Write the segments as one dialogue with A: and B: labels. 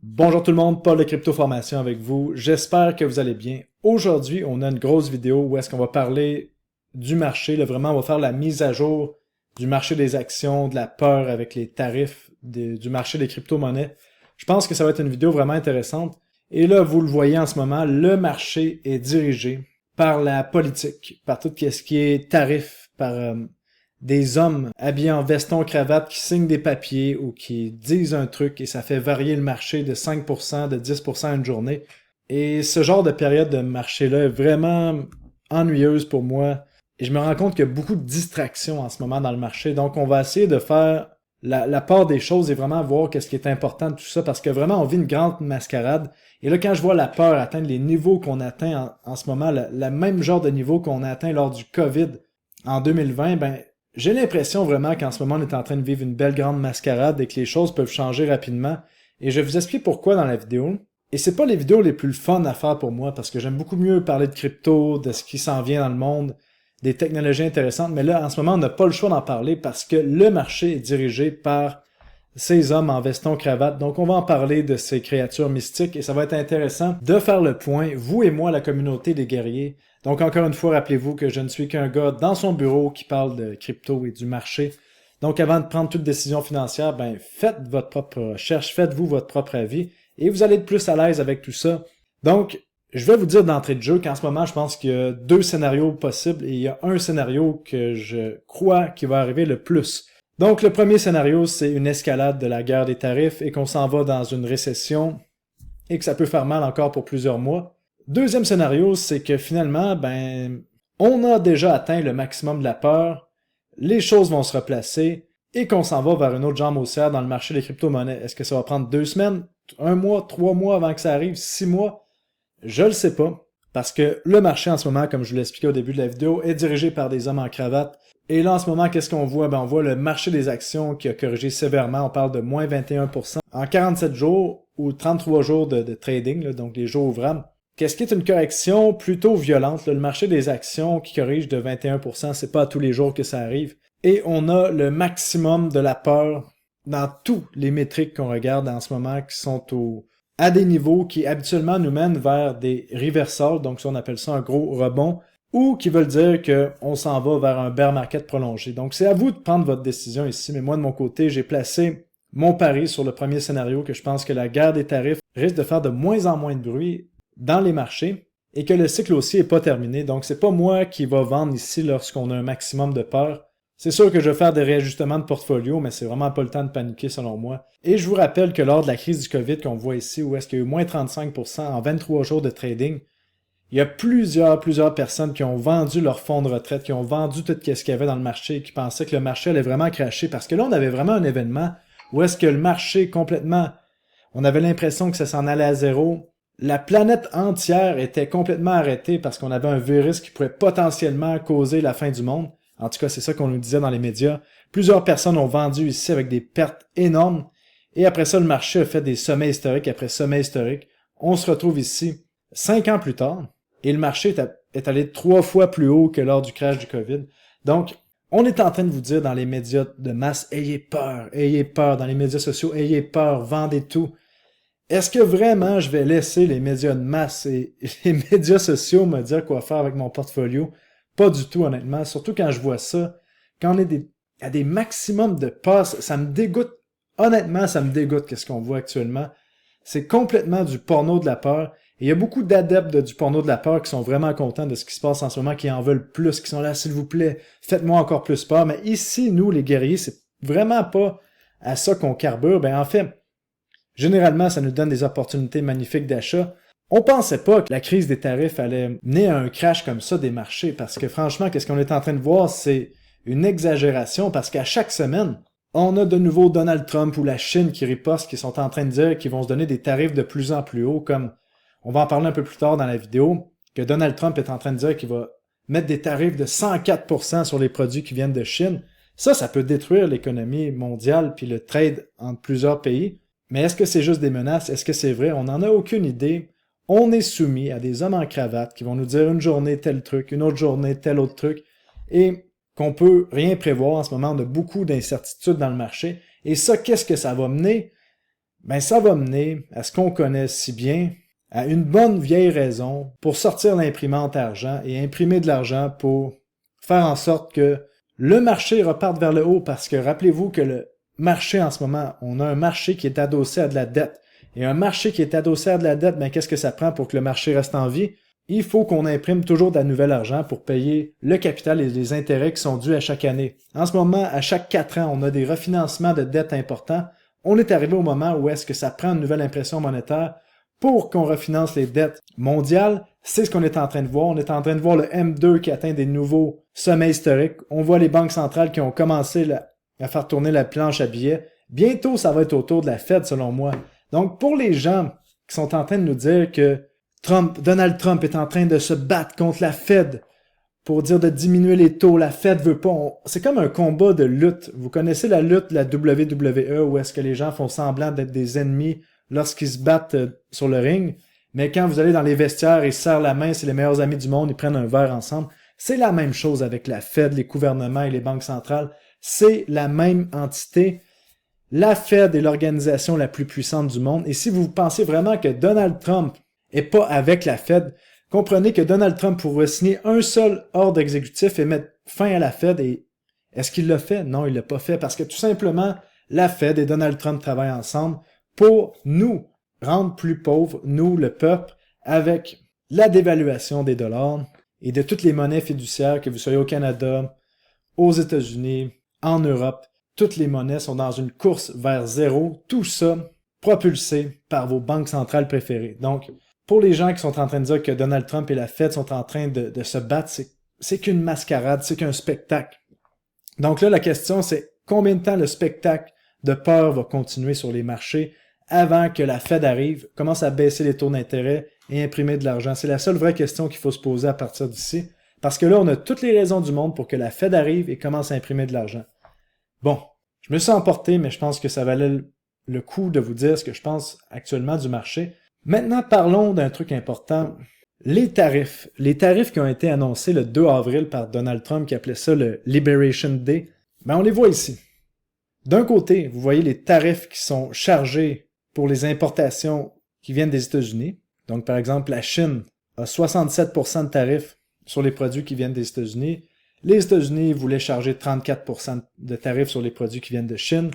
A: Bonjour tout le monde, Paul de Crypto Formation avec vous. J'espère que vous allez bien. Aujourd'hui, on a une grosse vidéo où est-ce qu'on va parler du marché. Là, vraiment, on va faire la mise à jour du marché des actions, de la peur avec les tarifs du marché des crypto-monnaies. Je pense que ça va être une vidéo vraiment intéressante. Et là, vous le voyez en ce moment, le marché est dirigé par la politique, par tout ce qui est tarif, par des hommes habillés en veston cravate qui signent des papiers ou qui disent un truc et ça fait varier le marché de 5%, de 10% une journée. Et ce genre de période de marché-là est vraiment ennuyeuse pour moi. Et je me rends compte qu'il y a beaucoup de distractions en ce moment dans le marché. Donc, on va essayer de faire la part des choses et vraiment voir qu'est-ce qui est important de tout ça parce que vraiment, on vit une grande mascarade. Et là, quand je vois la peur atteindre les niveaux qu'on atteint en ce moment, le même genre de niveau qu'on a atteint lors du COVID en 2020, ben, j'ai l'impression vraiment qu'en ce moment, on est en train de vivre une belle grande mascarade et que les choses peuvent changer rapidement. Et je vais vous expliquer pourquoi dans la vidéo. Et c'est pas les vidéos les plus fun à faire pour moi parce que j'aime beaucoup mieux parler de crypto, de ce qui s'en vient dans le monde, des technologies intéressantes. Mais là, en ce moment, on n'a pas le choix d'en parler parce que le marché est dirigé par ces hommes en veston cravate. Donc, on va en parler de ces créatures mystiques et ça va être intéressant de faire le point, vous et moi, la communauté des guerriers. Donc, encore une fois, rappelez-vous que je ne suis qu'un gars dans son bureau qui parle de crypto et du marché. Donc, avant de prendre toute décision financière, ben, faites votre propre recherche, faites-vous votre propre avis et vous allez être plus à l'aise avec tout ça. Donc, je vais vous dire d'entrée de jeu qu'en ce moment, je pense qu'il y a deux scénarios possibles et il y a un scénario que je crois qui va arriver le plus. Donc, le premier scénario, c'est une escalade de la guerre des tarifs et qu'on s'en va dans une récession et que ça peut faire mal encore pour plusieurs mois. Deuxième scénario, c'est que finalement, ben, on a déjà atteint le maximum de la peur, les choses vont se replacer et qu'on s'en va vers une autre jambe haussière dans le marché des crypto-monnaies. Est-ce que ça va prendre 2 semaines, 1 mois, 3 mois avant que ça arrive, 6 mois? Je le sais pas. Parce que le marché en ce moment, comme je vous l'ai expliqué au début de la vidéo, est dirigé par des hommes en cravate. Et là, en ce moment, qu'est-ce qu'on voit? Ben, on voit le marché des actions qui a corrigé sévèrement. On parle de moins 21% en 47 jours ou 33 jours de trading, là, donc les jours ouvrables. Qu'est-ce qui est une correction plutôt violente? Là, le marché des actions qui corrige de 21%, c'est pas à tous les jours que ça arrive. Et on a le maximum de la peur dans tous les métriques qu'on regarde en ce moment qui sont à des niveaux qui habituellement nous mènent vers des reversals, donc ça on appelle ça un gros rebond, ou qui veulent dire qu'on s'en va vers un bear market prolongé. Donc c'est à vous de prendre votre décision ici, mais moi de mon côté, j'ai placé mon pari sur le premier scénario que je pense que la guerre des tarifs risque de faire de moins en moins de bruit dans les marchés et que le cycle aussi n'est pas terminé. Donc c'est pas moi qui va vendre ici lorsqu'on a un maximum de peur. C'est sûr que je vais faire des réajustements de portfolio, mais c'est vraiment pas le temps de paniquer selon moi. Et je vous rappelle que lors de la crise du COVID qu'on voit ici, où est-ce qu'il y a eu moins 35% en 23 jours de trading, il y a plusieurs personnes qui ont vendu leur fonds de retraite, qui ont vendu tout ce qu'il y avait dans le marché et qui pensaient que le marché allait vraiment cracher. Parce que là, on avait vraiment un événement où est-ce que le marché complètement, on avait l'impression que ça s'en allait à zéro. La planète entière était complètement arrêtée parce qu'on avait un virus qui pourrait potentiellement causer la fin du monde. En tout cas, c'est ça qu'on nous disait dans les médias. Plusieurs personnes ont vendu ici avec des pertes énormes. Et après ça, le marché a fait des sommets historiques après sommets historiques. On se retrouve ici 5 ans plus tard. Et le marché est allé 3 fois plus haut que lors du crash du COVID. Donc, on est en train de vous dire dans les médias de masse, ayez peur, dans les médias sociaux, ayez peur, vendez tout. Est-ce que vraiment je vais laisser les médias de masse et les médias sociaux me dire quoi faire avec mon portfolio? Pas du tout, honnêtement. Surtout quand je vois ça, quand on est à des maximums de passes, ça me dégoûte. Honnêtement, ça me dégoûte qu'est-ce qu'on voit actuellement. C'est complètement du porno de la peur. Et il y a beaucoup d'adeptes du porno de la peur qui sont vraiment contents de ce qui se passe en ce moment, qui en veulent plus, qui sont là, s'il vous plaît, faites-moi encore plus peur. Mais ici, nous, les guerriers, c'est vraiment pas à ça qu'on carbure. Ben, en fait, généralement, ça nous donne des opportunités magnifiques d'achat. On pensait pas que la crise des tarifs allait mener à un crash comme ça des marchés, parce que franchement, qu'est-ce qu'on est en train de voir, c'est une exagération, parce qu'à chaque semaine, on a de nouveau Donald Trump ou la Chine qui riposte, qui sont en train de dire qu'ils vont se donner des tarifs de plus en plus hauts, comme on va en parler un peu plus tard dans la vidéo, que Donald Trump est en train de dire qu'il va mettre des tarifs de 104% sur les produits qui viennent de Chine. Ça peut détruire l'économie mondiale puis le trade entre plusieurs pays. Mais est-ce que c'est juste des menaces? Est-ce que c'est vrai? On n'en a aucune idée. On est soumis à des hommes en cravate qui vont nous dire une journée tel truc, une autre journée tel autre truc, et qu'on peut rien prévoir en ce moment. On a beaucoup d'incertitudes dans le marché. Et ça, qu'est-ce que ça va mener? ben ça va mener à ce qu'on connaît si bien, à une bonne vieille raison pour sortir l'imprimante à argent et imprimer de l'argent pour faire en sorte que le marché reparte vers le haut, parce que rappelez-vous que le marché en ce moment, on a un marché qui est adossé à de la dette. Et un marché qui est adossé à de la dette, ben qu'est-ce que ça prend pour que le marché reste en vie? Il faut qu'on imprime toujours de la nouvelle argent pour payer le capital et les intérêts qui sont dus à chaque année. En ce moment, à chaque 4 ans, on a des refinancements de dettes importants. On est arrivé au moment où est-ce que ça prend une nouvelle impression monétaire pour qu'on refinance les dettes mondiales. C'est ce qu'on est en train de voir. On est en train de voir le M2 qui atteint des nouveaux sommets historiques. On voit les banques centrales qui ont commencé à faire tourner la planche à billets. Bientôt, ça va être au tour de la Fed, selon moi. Donc, pour les gens qui sont en train de nous dire que Donald Trump est en train de se battre contre la Fed pour dire de diminuer les taux, la Fed veut pas. C'est comme un combat de lutte. Vous connaissez la lutte, la WWE, où est-ce que les gens font semblant d'être des ennemis lorsqu'ils se battent sur le ring, mais quand vous allez dans les vestiaires, ils se serrent la main, c'est les meilleurs amis du monde, ils prennent un verre ensemble. C'est la même chose avec la Fed, les gouvernements et les banques centrales. C'est la même entité. La Fed est l'organisation la plus puissante du monde. Et si vous pensez vraiment que Donald Trump est pas avec la Fed, comprenez que Donald Trump pourrait signer un seul ordre exécutif et mettre fin à la Fed. Et est-ce qu'il l'a fait? Non, il l'a pas fait, parce que tout simplement, la Fed et Donald Trump travaillent ensemble pour nous rendre plus pauvres, nous, le peuple, avec la dévaluation des dollars et de toutes les monnaies fiduciaires, que vous soyez au Canada, aux États-Unis, en Europe. Toutes les monnaies sont dans une course vers zéro. Tout ça propulsé par vos banques centrales préférées. Donc, pour les gens qui sont en train de dire que Donald Trump et la Fed sont en train de se battre, c'est qu'une mascarade, c'est qu'un spectacle. Donc là, la question, c'est combien de temps le spectacle de peur va continuer sur les marchés avant que la Fed arrive, commence à baisser les taux d'intérêt et imprimer de l'argent? C'est la seule vraie question qu'il faut se poser à partir d'ici. Parce que là, on a toutes les raisons du monde pour que la Fed arrive et commence à imprimer de l'argent. Bon, je me suis emporté, mais je pense que ça valait le coup de vous dire ce que je pense actuellement du marché. Maintenant, parlons d'un truc important. Les tarifs. Les tarifs qui ont été annoncés le 2 avril par Donald Trump, qui appelait ça le Liberation Day, ben on les voit ici. D'un côté, vous voyez les tarifs qui sont chargés pour les importations qui viennent des États-Unis. Donc, par exemple, la Chine a 67% de tarifs sur les produits qui viennent des États-Unis. Les États-Unis voulaient charger 34% de tarifs sur les produits qui viennent de Chine.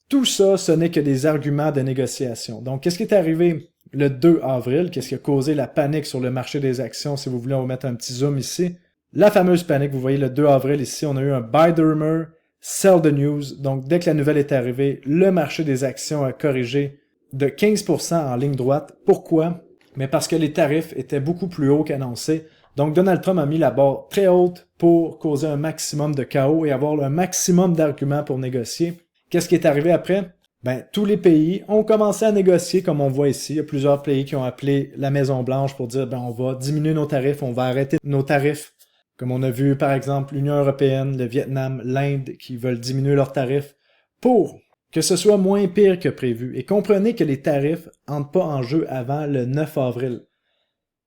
A: Tout ça, ce n'est que des arguments de négociation. Donc, qu'est-ce qui est arrivé le 2 avril? Qu'est-ce qui a causé la panique sur le marché des actions? Si vous voulez, on va mettre un petit zoom ici. La fameuse panique, vous voyez le 2 avril ici, on a eu un buy the rumor, sell the news. Donc, dès que la nouvelle est arrivée, le marché des actions a corrigé de 15% en ligne droite. Pourquoi? Mais parce que les tarifs étaient beaucoup plus hauts qu'annoncés. Donc, Donald Trump a mis la barre très haute pour causer un maximum de chaos et avoir un maximum d'arguments pour négocier. Qu'est-ce qui est arrivé après? Ben, tous les pays ont commencé à négocier, comme on voit ici. Il y a plusieurs pays qui ont appelé la Maison-Blanche pour dire, ben, on va diminuer nos tarifs, on va arrêter nos tarifs. Comme on a vu, par exemple, l'Union européenne, le Vietnam, l'Inde, qui veulent diminuer leurs tarifs pour que ce soit moins pire que prévu. Et comprenez que les tarifs n'entrent pas en jeu avant le 9 avril.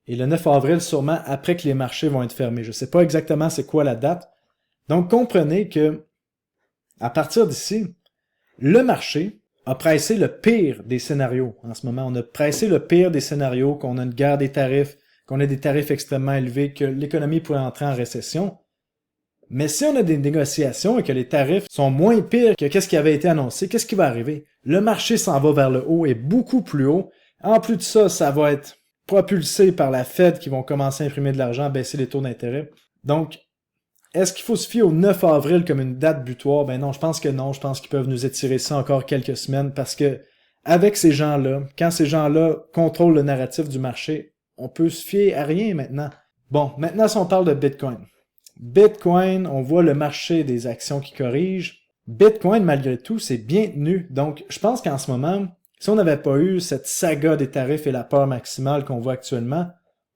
A: Et le 9 avril, sûrement après que les marchés vont être fermés. Je ne sais pas exactement c'est quoi la date. Donc, comprenez que, à partir d'ici, le marché a pressé le pire des scénarios en ce moment. On a pressé le pire des scénarios, qu'on a une guerre des tarifs, qu'on a des tarifs extrêmement élevés, que l'économie pourrait entrer en récession. Mais si on a des négociations et que les tarifs sont moins pires que ce qui avait été annoncé, qu'est-ce qui va arriver? Le marché s'en va vers le haut et beaucoup plus haut. En plus de ça, ça va être propulsé par la Fed qui vont commencer à imprimer de l'argent, baisser les taux d'intérêt. Donc, est-ce qu'il faut se fier au 9 avril comme une date butoir? Ben non, je pense que non. Je pense qu'ils peuvent nous étirer ça encore quelques semaines parce que avec ces gens-là, quand ces gens-là contrôlent le narratif du marché, on peut se fier à rien maintenant. Bon, maintenant si on parle de Bitcoin. Bitcoin, on voit le marché des actions qui corrige. Bitcoin, malgré tout, c'est bien tenu. Donc, je pense qu'en ce moment, si on n'avait pas eu cette saga des tarifs et la peur maximale qu'on voit actuellement,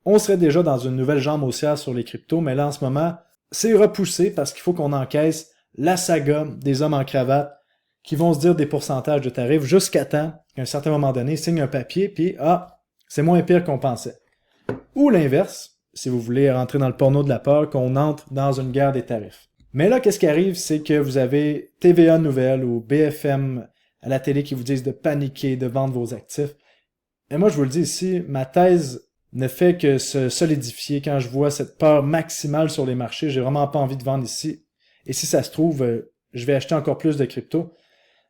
A: on serait déjà dans une nouvelle jambe haussière sur les cryptos. Mais là, en ce moment, c'est repoussé parce qu'il faut qu'on encaisse la saga des hommes en cravate qui vont se dire des pourcentages de tarifs jusqu'à temps qu'à un certain moment donné, ils signent un papier, puis c'est moins pire qu'on pensait. Ou l'inverse, si vous voulez rentrer dans le porno de la peur, qu'on entre dans une guerre des tarifs. Mais là, qu'est-ce qui arrive, c'est que vous avez TVA Nouvelles ou BFM à la télé qui vous disent de paniquer, de vendre vos actifs. Et moi, je vous le dis ici, ma thèse ne fait que se solidifier quand je vois cette peur maximale sur les marchés. J'ai vraiment pas envie de vendre ici. Et si ça se trouve, je vais acheter encore plus de crypto.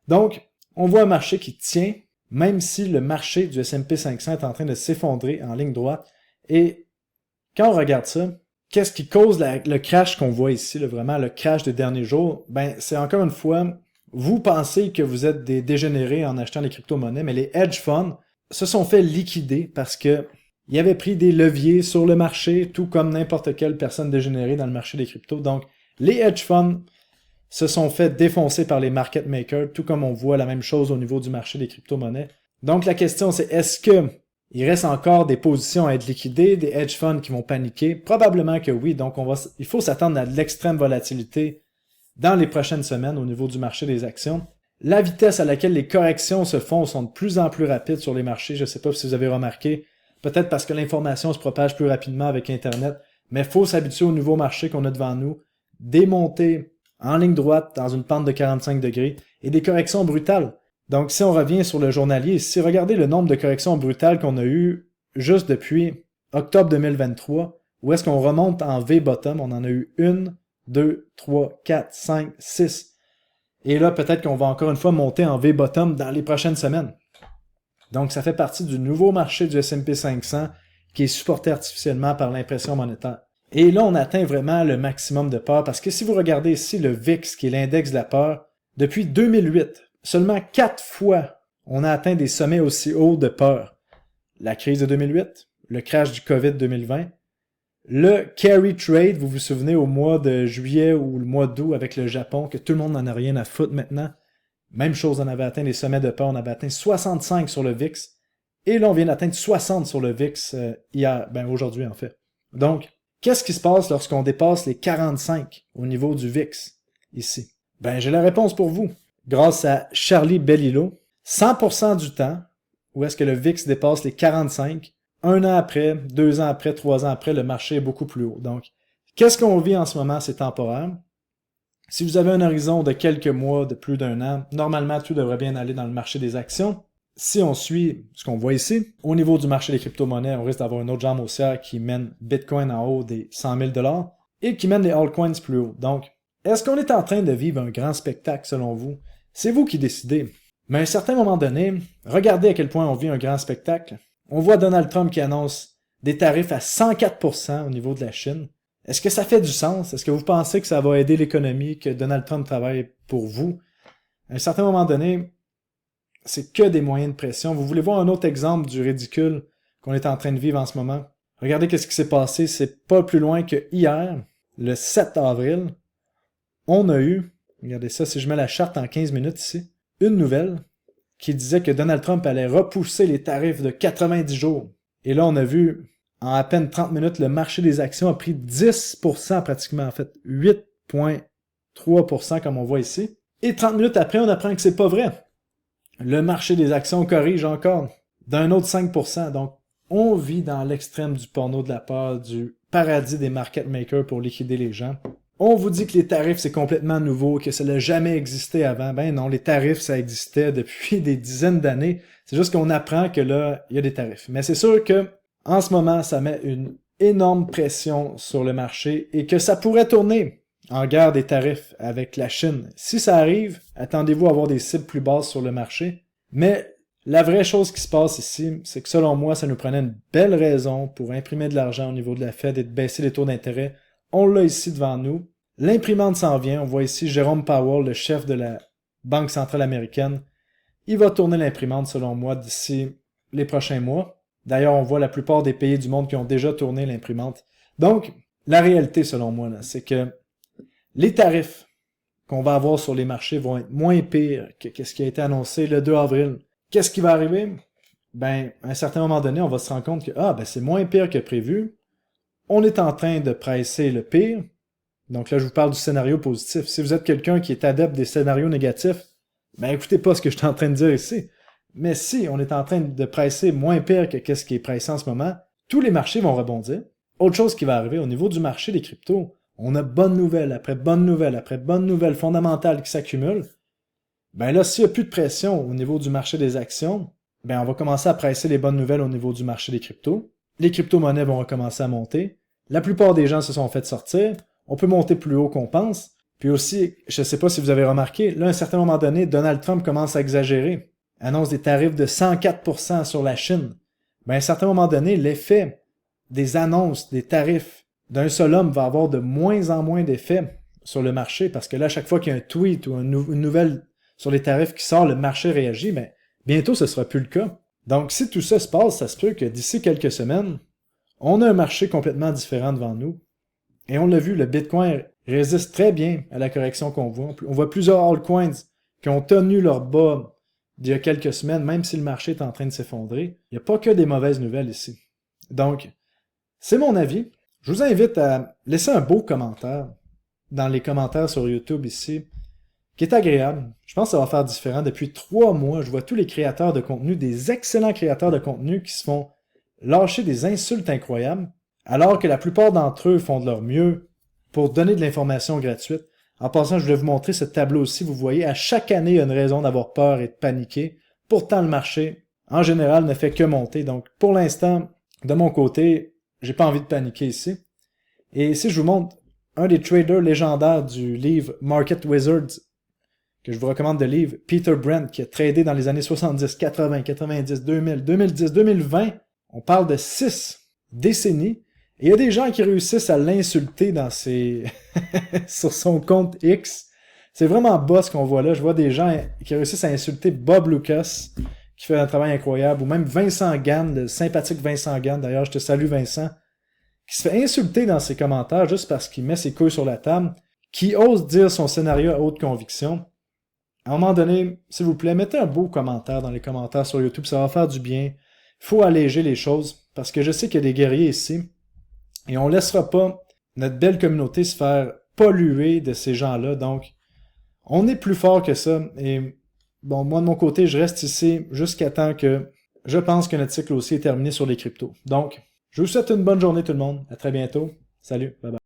A: Donc, on voit un marché qui tient, même si le marché du S&P 500 est en train de s'effondrer en ligne droite. Et quand on regarde ça, qu'est-ce qui cause le crash qu'on voit ici, vraiment le crash des derniers jours? Ben, c'est encore une fois, vous pensez que vous êtes des dégénérés en achetant les crypto-monnaies, mais les hedge funds se sont fait liquider parce que ils avaient pris des leviers sur le marché, tout comme n'importe quelle personne dégénérée dans le marché des cryptos. Donc, les hedge funds se sont fait défoncer par les market makers, tout comme on voit la même chose au niveau du marché des crypto-monnaies. Donc, la question, c'est est-ce que il reste encore des positions à être liquidées, des hedge funds qui vont paniquer? Probablement que oui. Donc, il faut s'attendre à de l'extrême volatilité dans les prochaines semaines au niveau du marché des actions. La vitesse à laquelle les corrections se font sont de plus en plus rapides sur les marchés. Je ne sais pas si vous avez remarqué. Peut-être parce que l'information se propage plus rapidement avec Internet. Mais il faut s'habituer au nouveau marché qu'on a devant nous. Des montées en ligne droite dans une pente de 45 degrés et des corrections brutales. Donc, si on revient sur le journalier, si regardez le nombre de corrections brutales qu'on a eues juste depuis octobre 2023, où est-ce qu'on remonte en V-bottom, on en a eu 1, 2, 3, 4, 5, 6. Et là, peut-être qu'on va encore une fois monter en V-bottom dans les prochaines semaines. Donc, ça fait partie du nouveau marché du S&P 500 qui est supporté artificiellement par l'impression monétaire. Et là, on atteint vraiment le maximum de peur parce que si vous regardez ici le VIX, qui est l'index de la peur, depuis 2008, seulement 4 fois, on a atteint des sommets aussi hauts de peur. La crise de 2008, le crash du COVID 2020, le carry trade, vous vous souvenez au mois de juillet ou le mois d'août avec le Japon, que tout le monde n'en a rien à foutre maintenant. Même chose, on avait atteint les sommets de peur, on avait atteint 65 sur le VIX, et là on vient d'atteindre 60 sur le VIX aujourd'hui en fait. Donc, qu'est-ce qui se passe lorsqu'on dépasse les 45 au niveau du VIX ici? Ben, j'ai la réponse pour vous. Grâce à Charlie Bellilo, 100% du temps, où est-ce que le VIX dépasse les 45, 1 an après, 2 ans après, 3 ans après, le marché est beaucoup plus haut. Donc, qu'est-ce qu'on vit en ce moment? C'est temporaire. Si vous avez un horizon de quelques mois, de plus d'un an, normalement, tout devrait bien aller dans le marché des actions. Si on suit ce qu'on voit ici, au niveau du marché des crypto-monnaies, on risque d'avoir une autre jambe haussière qui mène Bitcoin en haut des 100 000 $ et qui mène les altcoins plus haut. Donc, est-ce qu'on est en train de vivre un grand spectacle selon vous? C'est vous qui décidez. Mais à un certain moment donné, regardez à quel point on vit un grand spectacle. On voit Donald Trump qui annonce des tarifs à 104% au niveau de la Chine. Est-ce que ça fait du sens? Est-ce que vous pensez que ça va aider l'économie, que Donald Trump travaille pour vous? À un certain moment donné, c'est que des moyens de pression. Vous voulez voir un autre exemple du ridicule qu'on est en train de vivre en ce moment? Regardez qu'est-ce qui s'est passé. C'est pas plus loin que hier, le 7 avril, on a eu, regardez ça, si je mets la charte en 15 minutes ici, une nouvelle qui disait que Donald Trump allait repousser les tarifs de 90 jours. Et là, on a vu, en à peine 30 minutes, le marché des actions a pris 10% pratiquement, en fait, 8,3% comme on voit ici. Et 30 minutes après, on apprend que c'est pas vrai. Le marché des actions corrige encore d'un autre 5%. Donc, on vit dans l'extrême du porno de la peur, du paradis des market makers pour liquider les gens. On vous dit que les tarifs, c'est complètement nouveau, que ça n'a jamais existé avant. Ben non, les tarifs, ça existait depuis des dizaines d'années. C'est juste qu'on apprend que là, il y a des tarifs. Mais c'est sûr que, en ce moment, ça met une énorme pression sur le marché et que ça pourrait tourner en guerre des tarifs avec la Chine. Si ça arrive, attendez-vous à avoir des cibles plus basses sur le marché. Mais la vraie chose qui se passe ici, c'est que selon moi, ça nous prenait une belle raison pour imprimer de l'argent au niveau de la Fed et de baisser les taux d'intérêt. On l'a ici devant nous. L'imprimante s'en vient. On voit ici Jérôme Powell, le chef de la Banque centrale américaine. Il va tourner l'imprimante, selon moi, d'ici les prochains mois. D'ailleurs, on voit la plupart des pays du monde qui ont déjà tourné l'imprimante. Donc, la réalité, selon moi, là, c'est que les tarifs qu'on va avoir sur les marchés vont être moins pires que ce qui a été annoncé le 2 avril. Qu'est-ce qui va arriver? Ben, à un certain moment donné, on va se rendre compte que c'est moins pire que prévu. On est en train de presser le pire. Donc là, je vous parle du scénario positif. Si vous êtes quelqu'un qui est adepte des scénarios négatifs, ben écoutez pas ce que je suis en train de dire ici. Mais si on est en train de presser moins pire que ce qui est pressé en ce moment, tous les marchés vont rebondir. Autre chose qui va arriver au niveau du marché des cryptos, on a bonne nouvelle après bonne nouvelle après bonne nouvelle fondamentale qui s'accumule. Ben là, s'il n'y a plus de pression au niveau du marché des actions, ben on va commencer à presser les bonnes nouvelles au niveau du marché des cryptos. Les crypto-monnaies vont recommencer à monter. La plupart des gens se sont fait sortir. On peut monter plus haut qu'on pense. Puis aussi, je ne sais pas si vous avez remarqué, là, à un certain moment donné, Donald Trump commence à exagérer. Annonce des tarifs de 104% sur la Chine. Ben, à un certain moment donné, l'effet des annonces, des tarifs d'un seul homme va avoir de moins en moins d'effet sur le marché parce que là, à chaque fois qu'il y a un tweet ou une nouvelle sur les tarifs qui sort, le marché réagit, mais bientôt, ce ne sera plus le cas. Donc, si tout ça se passe, ça se peut que d'ici quelques semaines, on a un marché complètement différent devant nous. Et on l'a vu, le Bitcoin résiste très bien à la correction qu'on voit. On voit plusieurs altcoins qui ont tenu leur bas d'il y a quelques semaines, même si le marché est en train de s'effondrer. Il n'y a pas que des mauvaises nouvelles ici. Donc, c'est mon avis. Je vous invite à laisser un beau commentaire dans les commentaires sur YouTube ici, qui est agréable. Je pense que ça va faire différent. Depuis 3 mois, je vois tous les créateurs de contenu, des excellents créateurs de contenu qui se font lâcher des insultes incroyables, alors que la plupart d'entre eux font de leur mieux pour donner de l'information gratuite. En passant, je voulais vous montrer ce tableau-ci. Vous voyez, à chaque année, il y a une raison d'avoir peur et de paniquer. Pourtant, le marché, en général, ne fait que monter. Donc, pour l'instant, de mon côté, j'ai pas envie de paniquer ici. Et ici, je vous montre un des traders légendaires du livre Market Wizards, que je vous recommande de lire, Peter Brent, qui a tradé dans les années 70, 80, 90, 2000, 2010, 2020. On parle de 6 décennies. Et il y a des gens qui réussissent à l'insulter dans sur son compte X. C'est vraiment bas ce qu'on voit là. Je vois des gens qui réussissent à insulter Bob Lucas, qui fait un travail incroyable, ou même Vincent Gann, le sympathique Vincent Gann. D'ailleurs, je te salue Vincent, qui se fait insulter dans ses commentaires juste parce qu'il met ses couilles sur la table, qui ose dire son scénario à haute conviction. À un moment donné, s'il vous plaît, mettez un beau commentaire dans les commentaires sur YouTube, ça va faire du bien. Il faut alléger les choses, parce que je sais qu'il y a des guerriers ici, et on ne laissera pas notre belle communauté se faire polluer de ces gens-là. Donc, on est plus fort que ça. Et bon, moi de mon côté, je reste ici jusqu'à temps que je pense que notre cycle aussi est terminé sur les cryptos. Donc, je vous souhaite une bonne journée tout le monde. À très bientôt. Salut. Bye bye.